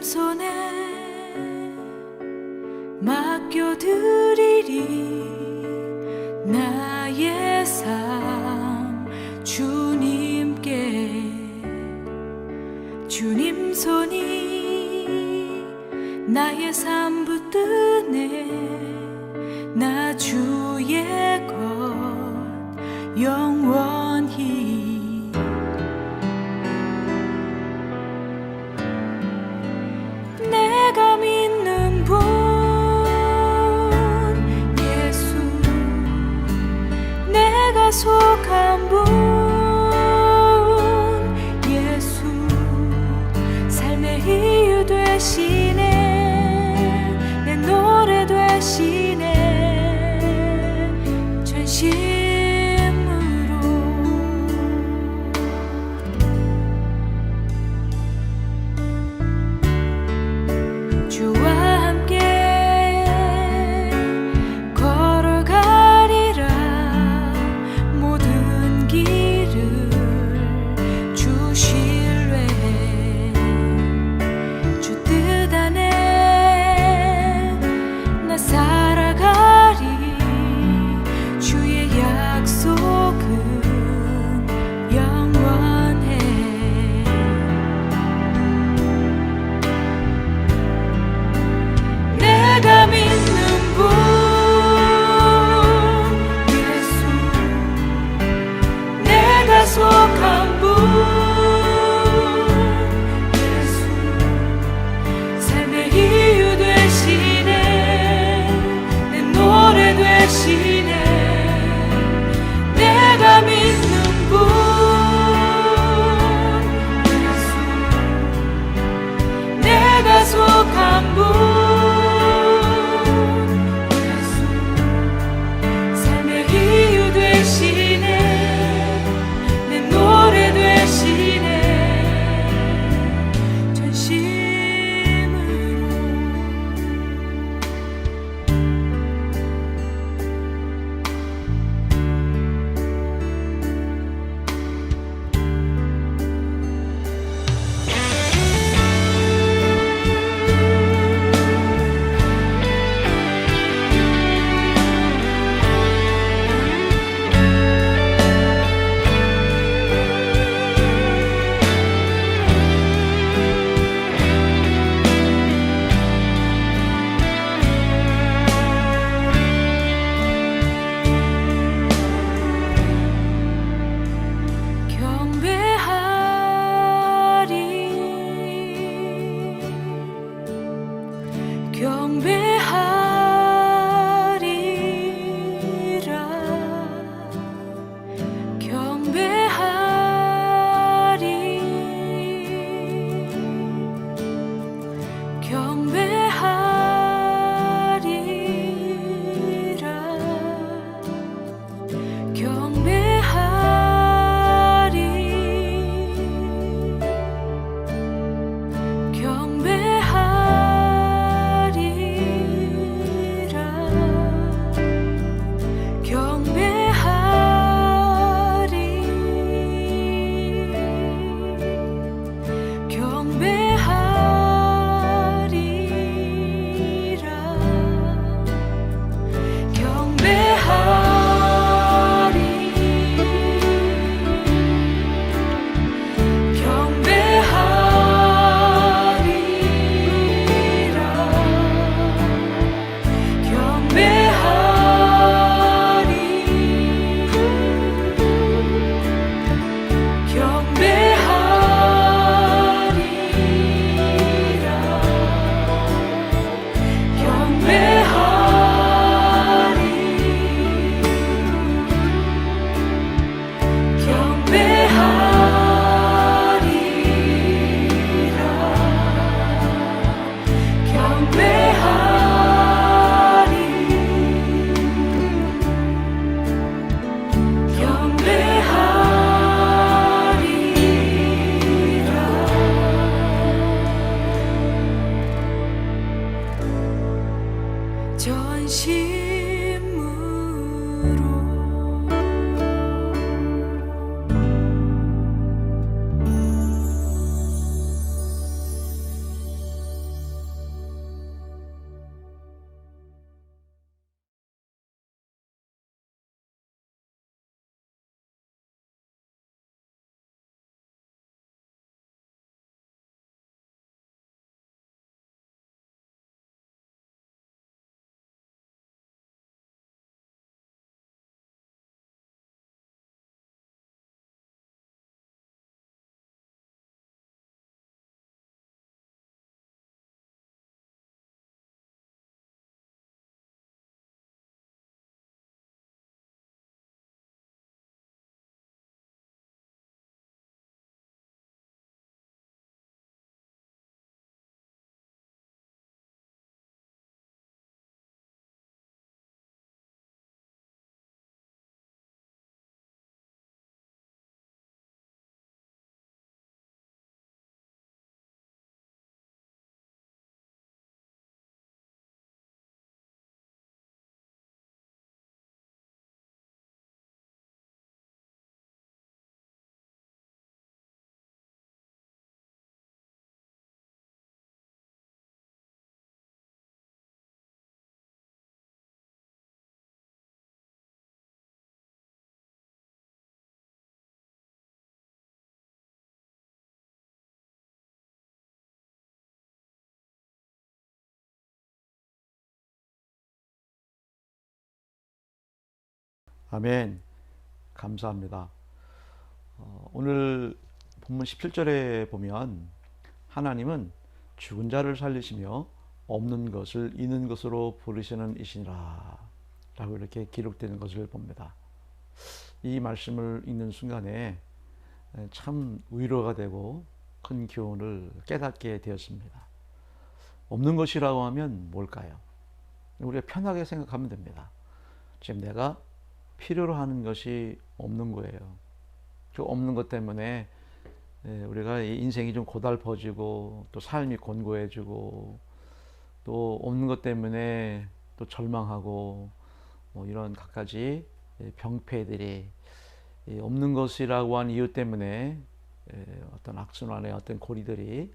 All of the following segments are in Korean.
손에 맡겨드리리. 나의 삶 주님께, 주님 손이 나의 삶 붙드네. 나 주의 것 영원히. 내가 믿는 분 예수, 내가 속한 분 예수, 삶의 이유 되시네. 내 노래 되시네. 전심으로 주와 함께 걸어가리라. 모든 길을 주 신뢰해. 주 뜻 안에 나 살아가리. 주의 약속은 영원해. 내가 믿는 분 예수, 내가 속한 분 예수, 삶의 이유 되시네. 내 노래 되시네. 내가 믿는 분 예수, 내가 속한 분 예수, 삶의 이유 되시네. 내 노래 되시네. 전심으로 아멘. 감사합니다. 오늘 본문 17절에 보면 하나님은 죽은 자를 살리시며 없는 것을 있는 것으로 부르시는 이시니라 라고 이렇게 기록되는 것을 봅니다. 이 말씀을 읽는 순간에 참 위로가 되고 큰 교훈을 깨닫게 되었습니다. 없는 것이라고 하면 뭘까요? 우리가 편하게 생각하면 됩니다. 지금 내가 필요로 하는 것이 없는 거예요. 그 없는 것 때문에 우리가 인생이 좀 고달퍼지고 또 삶이 곤고해지고 또 없는 것 때문에 또 절망하고 뭐 이런 갖가지 병폐들이 없는 것이라고 하는 이유 때문에 어떤 악순환의 어떤 고리들이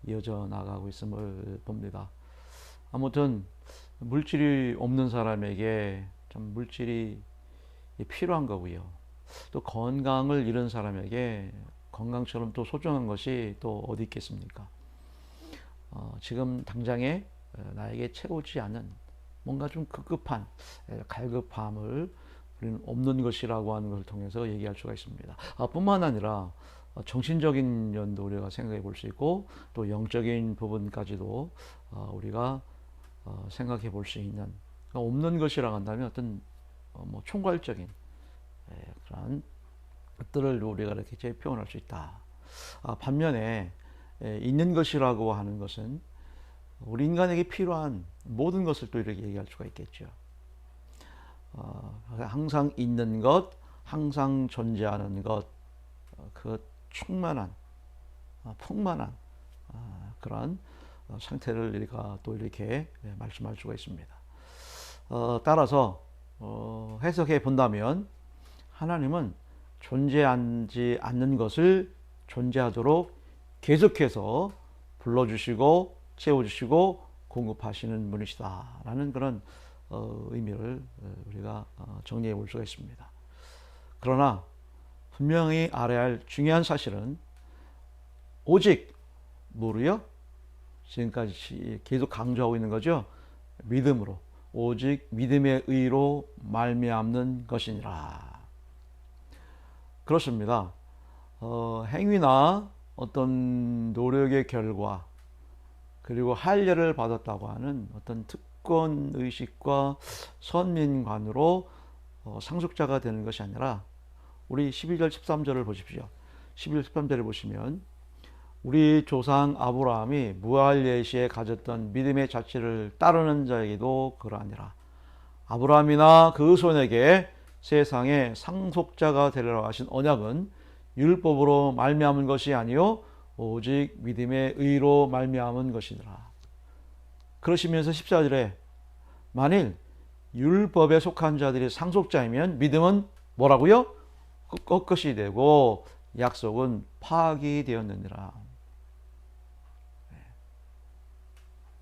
이어져 나가고 있음을 봅니다. 아무튼 물질이 없는 사람에게 참 물질이 필요한 거고요. 또 건강을 잃은 사람에게 건강처럼 또 소중한 것이 또 어디 있겠습니까? 지금 당장에 나에게 채우지 않은 뭔가 좀 급급한 갈급함을 우리는 없는 것이라고 하는 것을 통해서 얘기할 수가 있습니다. 뿐만 아니라 정신적인 면도 우리가 생각해 볼 수 있고 또 영적인 부분까지도 우리가 생각해 볼 수 있는, 없는 것이라고 한다면 어떤 뭐 총괄적인 그런 것들을 우리가 이렇게 표현할 수 있다. 반면에 있는 것이라고 하는 것은 우리 인간에게 필요한 모든 것을 또 이렇게 얘기할 수가 있겠죠. 항상 있는 것, 항상 존재하는 것, 그 충만한, 풍만한 그런 상태를 우리가 또 이렇게 말씀할 수가 있습니다. 따라서 해석해 본다면 하나님은 존재하지 않는 것을 존재하도록 계속해서 불러주시고 채워주시고 공급하시는 분이시다라는 그런 의미를 우리가 정리해 볼 수가 있습니다. 그러나 분명히 알아야 할 중요한 사실은 오직 뭐로요? 지금까지 계속 강조하고 있는 거죠. 믿음으로, 오직 믿음의 의로 말미암는 것이니라. 그렇습니다. 행위나 어떤 노력의 결과 그리고 할례를 받았다고 하는 어떤 특권 의식과 선민관으로 상속자가 되는 것이 아니라, 우리 12절 13절을 보십시오. 12절 13절을 보시면 우리 조상 아브라함이 무할례시에 가졌던 믿음의 자취를 따르는 자에게도 그러하니라. 아브라함이나 그 손에게 세상에 상속자가 되리라 하신 언약은 율법으로 말미암은 것이 아니요 오직 믿음의 의로 말미암은 것이니라. 그러시면서 14절에 만일 율법에 속한 자들이 상속자이면 믿음은 뭐라고요? 꺾것이 되고 약속은 파악이 되었느니라.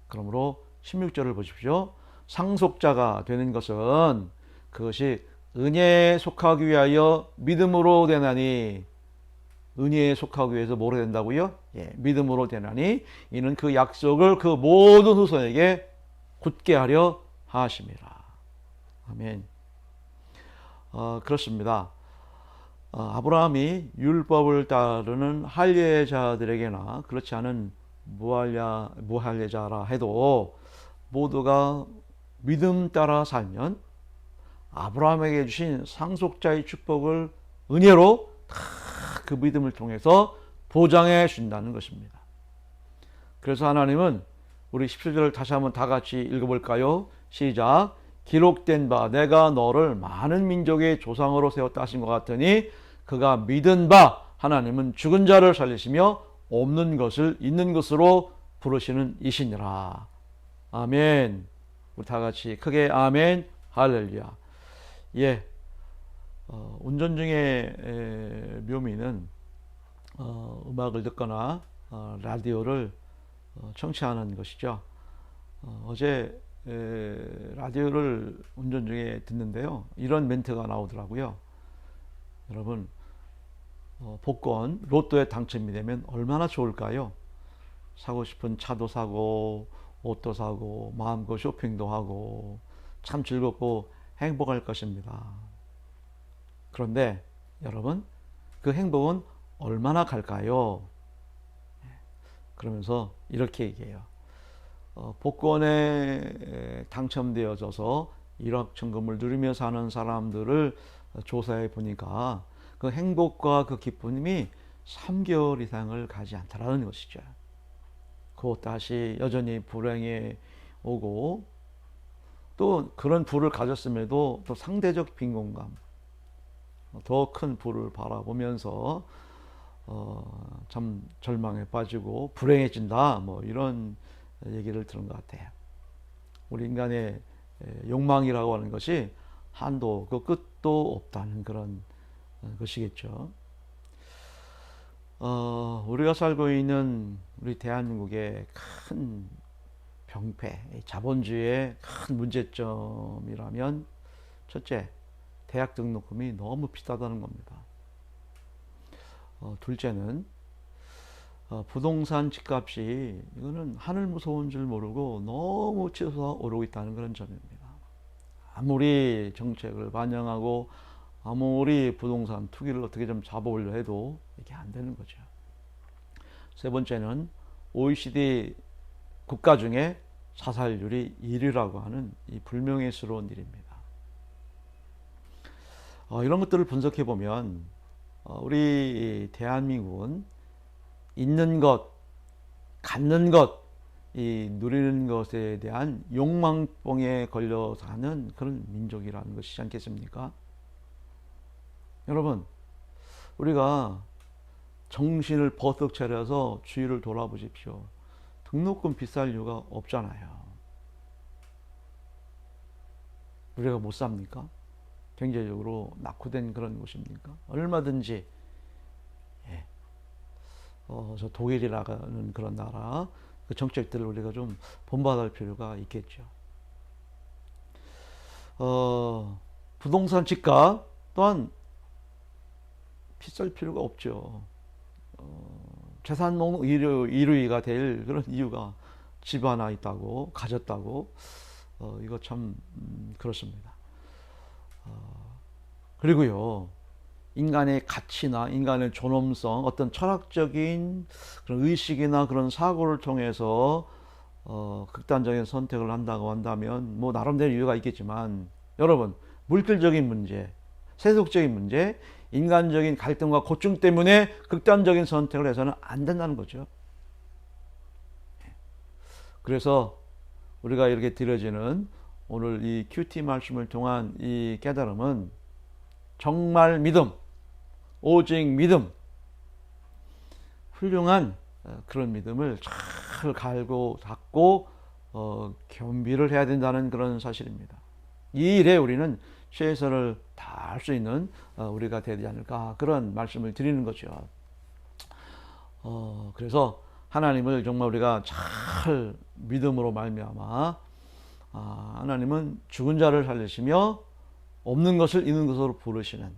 그러므로 16절을 보십시오. 상속자가 되는 것은 그것이 은혜에 속하기 위하여 믿음으로 되나니, 은혜에 속하기 위해서 뭐로 된다고요? 믿음으로 되나니 이는 그 약속을 그 모든 후손에게 굳게 하려 하심이라. 아멘. 그렇습니다. 아브라함이 율법을 따르는 할례자들에게나 그렇지 않은 무할례자라 해도 모두가 믿음 따라 살면 아브라함에게 주신 상속자의 축복을 은혜로 다 그 믿음을 통해서 보장해 준다는 것입니다. 그래서 하나님은 우리 17절을 다시 한번 다 같이 읽어볼까요? 시작. 기록된 바 내가 너를 많은 민족의 조상으로 세웠다 하신 것 같으니 그가 믿은 바 하나님은 죽은 자를 살리시며 없는 것을 있는 것으로 부르시는 이시니라. 아멘. 우리 다 같이 크게 아멘 할렐루야. 운전 중에 묘미는 음악을 듣거나 라디오를 청취하는 것이죠. 어제 라디오를 운전 중에 듣는데요, 이런 멘트가 나오더라고요. 여러분, 복권 로또에 당첨이 되면 얼마나 좋을까요? 사고 싶은 차도 사고 옷도 사고 마음껏 쇼핑도 하고 참 즐겁고 행복할 것입니다. 그런데 여러분, 그 행복은 얼마나 갈까요? 그러면서 이렇게 얘기해요. 복권에 당첨되어져서 1억 천금을 누리며 사는 사람들을 조사해 보니까 그 행복과 그 기쁨이 3개월 이상을 가지 않다라는 것이죠. 곧 다시 여전히 불행에 오고, 또 그런 부를 가졌음에도 또 상대적 빈곤감, 더 큰 부를 바라보면서 참 절망에 빠지고 불행해진다, 뭐 이런 얘기를 들은 것 같아요. 우리 인간의 욕망이라고 하는 것이 한도, 그 끝도 없다는 그런 것이겠죠. 우리가 살고 있는 우리 대한민국의 큰 병폐, 자본주의의 큰 문제점이라면, 첫째, 대학 등록금이 너무 비싸다는 겁니다. 둘째는 부동산 집값이, 이거는 하늘 무서운 줄 모르고 너무 치솟아 오르고 있다는 그런 점입니다. 아무리 정책을 반영하고 아무리 부동산 투기를 어떻게 좀 잡아보려 해도 이게 안 되는 거죠. 세 번째는 OECD 국가 중에 자살률이 1위라고 하는 이 불명예스러운 일입니다. 이런 것들을 분석해 보면 우리 대한민국은 있는 것, 갖는 것, 이 누리는 것에 대한 욕망병에 걸려 사는 그런 민족이라는 것이지 않겠습니까? 여러분, 우리가 정신을 버뜩 차려서 주위를 돌아보십시오. 등록금 비쌀 이유가 없잖아요. 우리가 못 삽니까? 경제적으로 낙후된 그런 곳입니까? 얼마든지, 저 독일이라는 그런 나라, 그 정책들을 우리가 좀 본받을 필요가 있겠죠. 부동산 집값 또한 비쌀 필요가 없죠. 재산 목록 1위가 될 그런 이유가 집 하나 있다고, 가졌다고, 이거 참 그렇습니다. 그리고요, 인간의 가치나 인간의 존엄성, 어떤 철학적인 그런 의식이나 그런 사고를 통해서 극단적인 선택을 한다고 한다면 뭐 나름대로 이유가 있겠지만, 여러분, 물질적인 문제, 세속적인 문제, 인간적인 갈등과 고충 때문에 극단적인 선택을 해서는 안 된다는 거죠. 그래서 우리가 이렇게 드려지는 오늘 이 큐티 말씀을 통한 이 깨달음은 정말 믿음, 오직 믿음, 훌륭한 그런 믿음을 잘 갈고 닦고 겸비를 해야 된다는 그런 사실입니다. 이 일에 우리는 최선을 다할 수 있는 우리가 되지 않을까, 그런 말씀을 드리는 거죠. 그래서 하나님을 정말 우리가 잘 믿음으로 말미암아, 하나님은 죽은 자를 살리시며 없는 것을 있는 것으로 부르시는,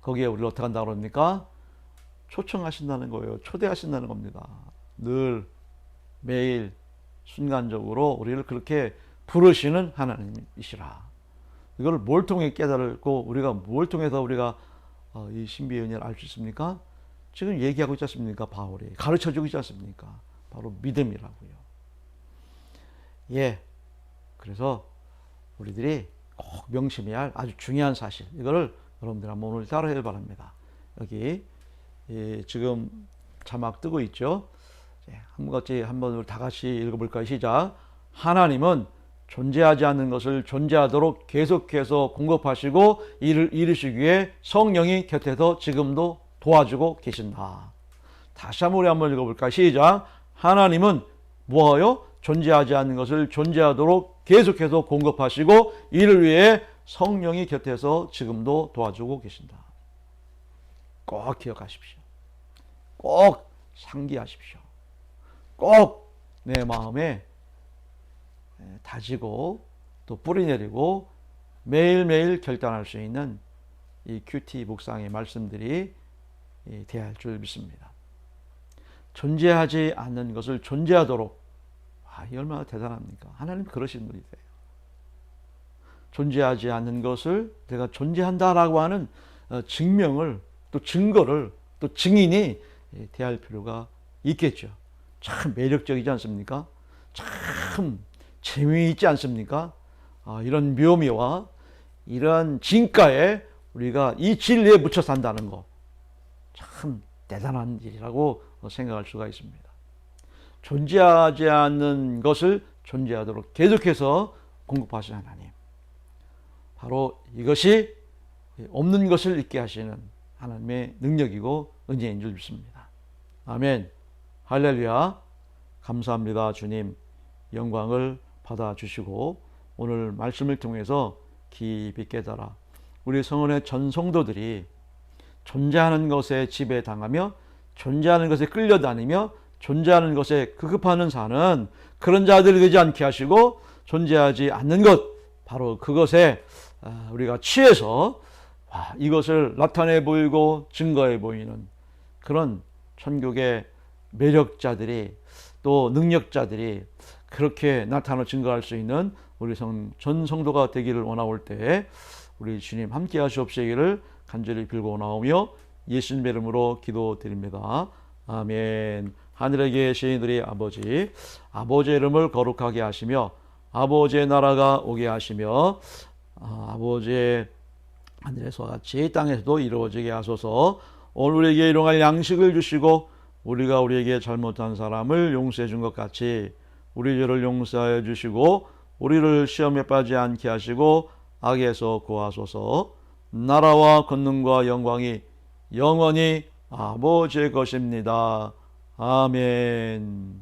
거기에 우리를 어떻게 한다고 그럽니까? 초청하신다는 거예요. 초대하신다는 겁니다. 늘 매일 순간적으로 우리를 그렇게 부르시는 하나님이시라. 이걸 뭘 통해 깨달고, 우리가 뭘 통해서 우리가 이 신비의 은혜를 알 수 있습니까? 지금 얘기하고 있지 않습니까? 바울이 가르쳐주고 있지 않습니까? 바로 믿음이라고요. 그래서 우리들이 꼭 명심해야 할 아주 중요한 사실, 이거를 여러분들 한번 오늘 따라해야 바랍니다. 여기 지금 자막 뜨고 있죠? 한번 다 같이 읽어볼까요? 시작. 하나님은 존재하지 않는 것을 존재하도록 계속해서 공급하시고 이를 이루시기 위해 성령이 곁에서 지금도 도와주고 계신다. 다시 한번 읽어볼까요? 시작. 하나님은 뭐하여? 존재하지 않는 것을 존재하도록 계속해서 공급하시고 이를 위해 성령이 곁에서 지금도 도와주고 계신다. 꼭 기억하십시오. 꼭 상기하십시오. 꼭 내 마음에 다지고 또 뿌리내리고 매일매일 결단할 수 있는 이 큐티 묵상의 말씀들이 돼야 할 줄 믿습니다. 존재하지 않는 것을 존재하도록, 이 얼마나 대단합니까? 하나님 그러신 분이세요. 존재하지 않는 것을 내가 존재한다라고 하는 증명을, 또 증거를, 또 증인이 대할 필요가 있겠죠. 참 매력적이지 않습니까? 참 재미있지 않습니까? 이런 묘미와 이런 진가에 우리가 이 진리에 묻혀 산다는 거 참 대단한 일이라고 생각할 수가 있습니다. 존재하지 않는 것을 존재하도록 계속해서 공급하시는 하나님, 바로 이것이 없는 것을 있게 하시는 하나님의 능력이고 은혜인 줄 믿습니다. 아멘. 할렐루야. 감사합니다. 주님, 영광을 받아주시고 오늘 말씀을 통해서 깊이 깨달아 우리 성원의 전 성도들이 존재하는 것에 지배당하며 존재하는 것에 끌려다니며 존재하는 것에 급급하는 사는 그런 자들이 되지 않게 하시고, 존재하지 않는 것, 바로 그것에 우리가 취해서 이것을 나타내 보이고 증거해 보이는 그런 천국의 매력자들이, 또 능력자들이 그렇게 나타나 증거할 수 있는 우리 전 성도가 되기를 원하올 때 우리 주님 함께 하시옵시기를 간절히 빌고 나오며 예수님 이름으로 기도드립니다. 아멘. 하늘에 계신 우리 아버지, 아버지의 이름을 거룩하게 하시며 아버지의 나라가 오게 하시며 아버지의 하늘에서와 같이 땅에서도 이루어지게 하소서. 오늘 우리에게 일용할 양식을 주시고 우리가 우리에게 잘못한 사람을 용서해 준 것 같이 우리 죄를 용서하여 주시고 우리를 시험에 빠지지 않게 하시고 악에서 구하소서. 나라와 권능과 영광이 영원히 아버지의 것입니다. 아멘.